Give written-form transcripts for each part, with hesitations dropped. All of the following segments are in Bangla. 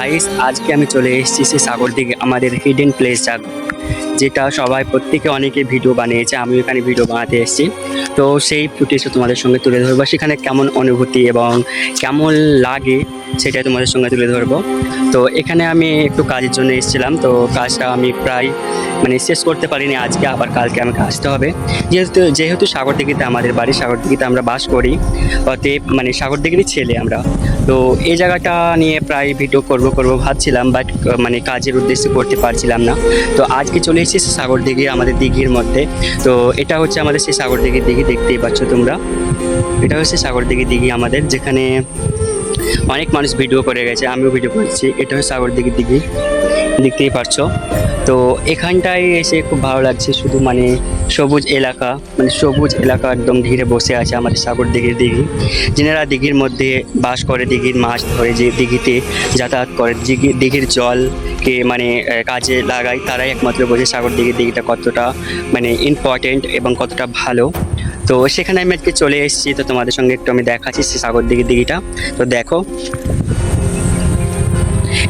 গাইস আজকে আমি চলে এসেছি সেই সাগর দিকে আমাদের হিডেন প্লেস যেটা সবাই প্রত্যেকে অনেকে ভিডিও বানিয়েছে, আমি এখানে ভিডিও বানাতে এসেছি। তো সেই ফুটেজটা তোমাদের সঙ্গে তুলে ধরবো, সেখানে কেমন অনুভূতি এবং কেমন লাগে সেটাই তোমাদের সঙ্গে তুলে ধরবো। তো এখানে আমি একটু কাজের জন্য এসেছিলাম, তো কাজটা আমি প্রায় শেষ করতে পারিনি আজকে, আবার কালকে আমাকে আসতে হবে। যেহেতু সাগরদিঘিতে আমাদের বাড়ি, সাগরদিঘিতে আমরা বাস করি, অতএব সাগরদিঘিরই ছেলে আমরা। তো এই জায়গাটা নিয়ে প্রায় ভিডিও করব ভাবছিলাম, বাট কাজের উদ্দেশ্যে করতে পারছিলাম না। তো আজকে চলে এসেছি সাগরদিঘি, আমাদের দিঘির মধ্যে। তো এটা হচ্ছে আমাদের সেই সাগরদিঘির দিঘি, দেখতেই পাচ্ছ তোমরা। এটা হচ্ছে সাগরদিঘির দিঘি আমাদের, যেখানে অনেক মানুষ ভিডিও করে গেছে, আমিও ভিডিও করছি। এটা হচ্ছে সাগরদিঘির দিঘি, দেখতেই পারছো। তো এখানটায় এসে খুব ভালো লাগছে, শুধু সবুজ এলাকা, সবুজ এলাকা একদম ঘিরে বসে আছে আমাদের সাগরদিঘির দিঘি। যারা দিঘির মধ্যে বাস করে, দিঘির মাছ ধরে, যে দিঘিতে যাতায়াত করে, দিঘির জলকে কাজে লাগায়, তারাই একমাত্র বোঝে সাগরদিঘির দিঘিটা কতটা ইম্পর্টেন্ট এবং কতটা ভালো। তো সেখানে আমি আজকে চলে এসেছি, তো তোমাদের সঙ্গে একটু আমি দেখাচ্ছি সেই সাগরদিঘির দিঘিটা। তো দেখো,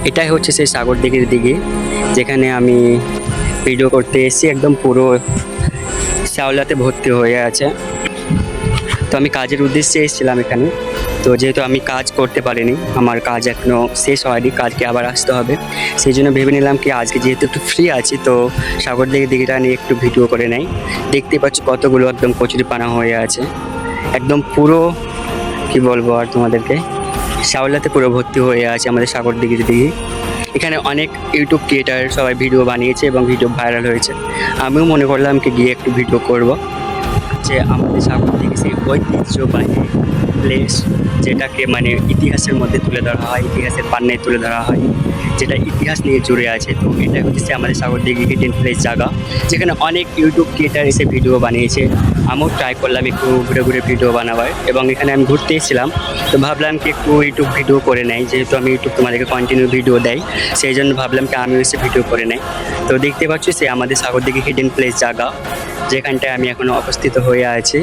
এটাই হচ্ছে সেই সাগরদিঘির দিঘি যেখানে আমি ভিডিও করতে এসেছি। একদম পুরো শ্যাওলাতে ভর্তি হয়ে আছে। তো আমি কাজের উদ্দেশ্যে এসেছিলাম এখানে, তো যেহেতু আমি কাজ করতে পারিনি, আমার কাজ এখনও শেষ হয়নি, কাজকে আবার আসতে হবে, সেই জন্য ভেবে নিলাম কি আজকে যেহেতু একটু ফ্রি আছি, তো সাগরদিঘির দিঘিটা নিয়ে একটু ভিডিও করে নেই। দেখতে পাচ্ছ কতগুলো একদম কচুরিপানা হয়ে আছে, একদম পুরো কি বলবো আর তোমাদেরকে, শ্যাওলাতে পুরো ভর্তি হয়ে আছে আমাদের সাগরদিঘির দিঘি। এখানে অনেক ইউটিউব ক্রিয়েটার সবাই ভিডিও বানিয়েছে এবং ভিডিও ভাইরাল হয়েছে। আমিও মনে করলাম কি গিয়ে একটু ভিডিও করব, যে আমাদের সাগরদিঘি সেই ঐতিহ্যবাহী প্লেস, যেটাকে ইতিহাসের মধ্যে তুলে ধরা হয়, ইতিহাসের পান্নায় তুলে ধরা হয়, যেটা ইতিহাস নিয়ে জুড়ে আছে। তো এটা হচ্ছে আমাদের সাগরদিঘি হিডেন প্লেস জায়গা, যেখানে অনেক ইউটিউব ক্রিয়েটার এসে ভিডিও বানিয়েছে। আমিও ট্রাই করলাম একটু ঘুরে ঘুরে ভিডিও বানাবার, এবং এখানে আমি ঘুরতে এসেছিলাম, তো ভাবলাম কি একটু ইউটিউব ভিডিও করে নেই, যেহেতু আমি ইউটিউব তোমাদেরকে কন্টিনিউ ভিডিও দেয়, সেই জন্য ভাবলাম কি আমিও এসে ভিডিও করে নেই। তো দেখতে পাচ্ছি সে আমাদের সাগরদিঘি হিডেন প্লেস জায়গা, যেখানটায় আমি এখনও অবস্থিত হয়ে আছি।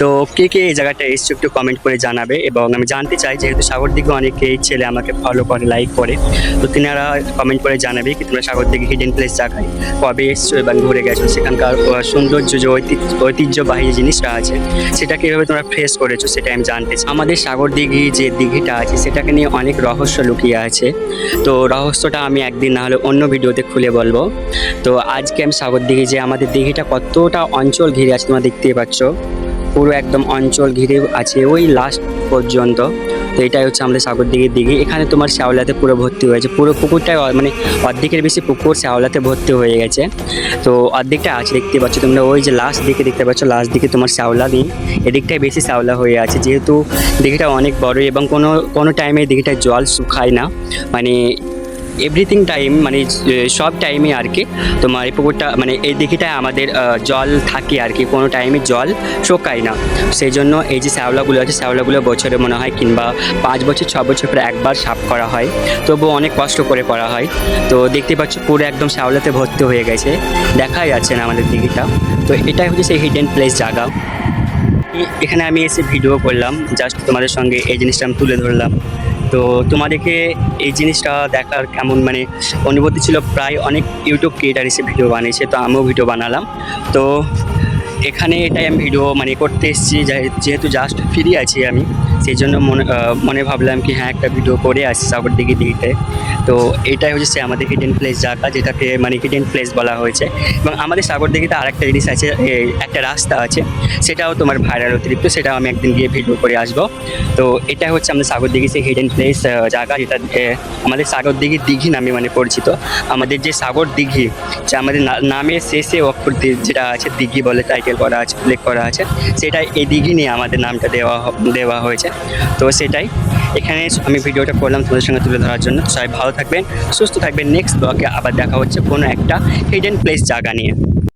তো কে কে এই জায়গাটা এসছো একটু কমেন্ট করে জানাবে, এবং আমি জানতে চাই, যেহেতু সাগরদিঘি অনেকেই ছেলে আমাকে ফলো করে, লাইক করে, তো তিনারা কমেন্ট করে জানাবে কি তোমরা সাগরদিঘি হিডেন প্লেস জায়গায় কবে এসছো এবং ঘুরে গেছো, সেখানকার সৌন্দর্য, যে ঐতিহ্যবাহী যে জিনিসটা আছে, সেটা কীভাবে তোমরা ফেস করেছো, সেটা আমি জানতে চাই। আমাদের সাগরদিঘি যে দিঘিটা আছে, সেটাকে নিয়ে অনেক রহস্য লুকিয়ে আছে। তো রহস্যটা আমি একদিন না হলে অন্য ভিডিওতে খুলে বলবো। তো আজকে আমি সাগরদিঘি, যে আমাদের দিঘিটা কতটা অঞ্চল ঘিরে আছে তোমরা দেখতেই পাচ্ছ, পুরো একদম অঞ্চল ঘিরে আছে ওই লাস্ট পর্যন্ত। তো এটাই হচ্ছে আমাদের সাগরদিঘির দিঘি। এখানে তোমার শ্যাওলাতে পুরো ভর্তি হয়েছে, পুরো পুকুরটাই অর্ধেকের বেশি পুকুর শ্যাওলাতে ভর্তি হয়ে গেছে। তো অর্ধেকটা আছে দেখতে পাচ্ছ তোমরা, ওই যে লাস্ট দিকে দেখতে পাচ্ছ, লাস্ট দিকে তোমার শ্যাওলা নেই, এদিকটাই বেশি শ্যাওলা হয়ে আছে, যেহেতু দিঘিটা অনেক বড় এবং কোনো টাইমে দিঘিটায় জল শুকায় না, এভরিথিং টাইম, সব টাইমে আর কি তোমার এই পুকুরটা, এই দিঘিটায় আমাদের জল থাকে আর কি, কোনো টাইমে জল শুকায় না। সেই জন্য এই যে শ্যাওলাগুলো আছে, শ্যাওলাগুলো বছরে মনে হয় কিংবা 5 বছর 6 বছর পরে একবার সাফ করা হয়, তবুও অনেক কষ্ট করে করা হয়। তো দেখতে পাচ্ছ পুরো একদম শ্যাওলাতে ভর্তি হয়ে গেছে, দেখাই যাচ্ছে না আমাদের দিঘিটা। তো এটাই হচ্ছে সেই হিডেন প্লেস জায়গা। এখানে আমি এসে ভিডিও করলাম, জাস্ট তোমাদের সঙ্গে এই জিনিসটা আমি তুলে ধরলাম। তো তোমাদেরকে এই জিনিসটা দেখার কেমন অনুভূতি ছিল, প্রায় অনেক ইউটিউব ক্রিয়েটার এসে ভিডিও বানিয়েছে, তো আমিও ভিডিও বানালাম। তো এখানে এটাই আমি ভিডিও করতে এসেছি, যেহেতু জাস্ট ফ্রি আছি আমি, সেই জন্য মনে ভাবলাম কি হ্যাঁ একটা ভিডিও করে আসছি সাগরদিঘি দিঘিতে। তো এটাই হচ্ছে আমাদের হিডেন প্লেস জায়গা, যেটাকে হিডেন প্লেস বলা হয়েছে। এবং আমাদের সাগরদিঘিতে আরেকটা জিনিস আছে, একটা রাস্তা আছে, সেটাও তোমার ভাইরাল অতিরিক্ত, সেটাও আমি একদিন গিয়ে ভিডিও করে আসবো। তো এটাই হচ্ছে আমাদের সাগরদিঘি সেই হিডেন প্লেস জায়গা, যেটা আমাদের সাগরদিঘি দিঘি নামে পরিচিত। আমাদের যে সাগরদিঘি, যে আমাদের নামের শেষে অক্ষর যেটা আছে দিঘি বলে টাইটেল করা আছে, উল্লেখ করা আছে, সেটাই এই দিঘি নিয়ে আমাদের নামটা দেওয়া হয়েছে। তো সেটাই এখানে আমি ভিডিওটা করলাম তোমাদের সঙ্গে তুলে ধরার জন্য। সবাই ভালো থাকবেন, সুস্থ থাকবেন। নেক্সট ব্লগে আবার দেখা হচ্ছে কোনো একটা হিডেন প্লেস জায়গা নিয়ে।